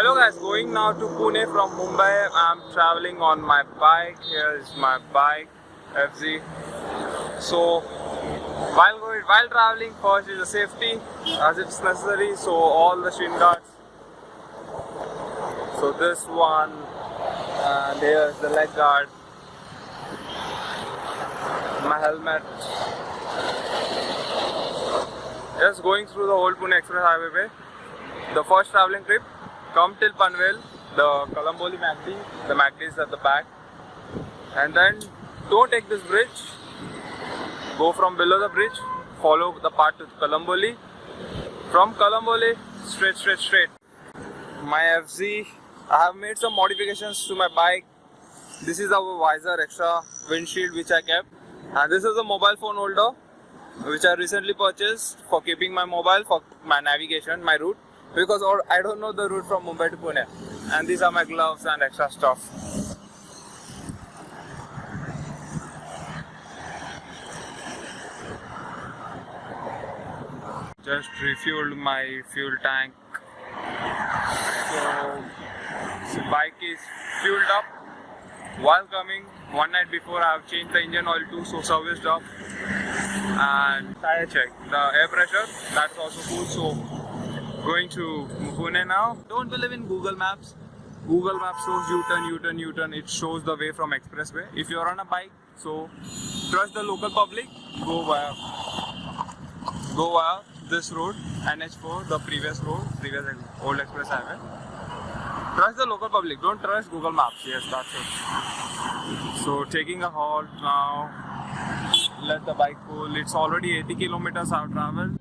Hello guys, going now to Pune from Mumbai. I'm traveling on my bike. Here is my bike, FZ. So while traveling, first is the safety as it's necessary. So all the shin guards. So this one, and here's the leg guard. My helmet. Just going through the whole Pune Express Highway. The first traveling trip. Come till Panvel, the Khopoli MACD, the MACD is at the back, and then don't take this bridge, go from below the bridge, follow the path to Khopoli, from Khopoli straight. My FZ, I have made some modifications to my bike. This is our visor, extra windshield which I kept, and this is a mobile phone holder which I recently purchased for keeping my mobile for my navigation, my route. Because I don't know the route from Mumbai to Pune, and these are my gloves and extra stuff. Just refueled my fuel tank. So bike is fueled up. While coming, one night before I have changed the engine oil too, so serviced up. And tire check, the air pressure, that's also cool. So going to Pune now. Don't believe in Google Maps. Google Maps shows U-turn. It shows the way from Expressway. If you're on a bike, so trust the local public. Go via this road, NH4, the previous old express highway. Trust the local public. Don't trust Google Maps. Yes, that's it. So taking a halt now. Let the bike cool. It's already 80 kilometers I've traveled.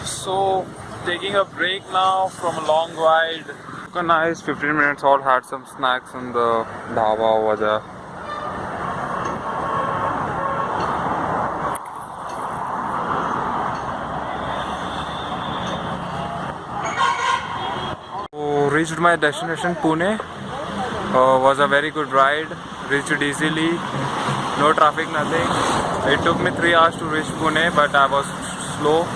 So taking a break now from a long ride. Took a nice 15 minutes out, had some snacks in the dhaba over there. So reached my destination Pune. Was a very good ride. Reached easily. No traffic, nothing. It took me 3 hours to reach Pune, but I was slow.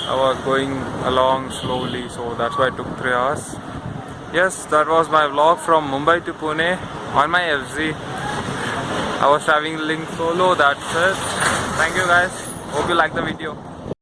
I was going along slowly, so that's why it took 3 hours. Yes, that was my vlog from Mumbai to Pune on my FZ. I was traveling solo, that's it. Thank you guys. Hope you like the video.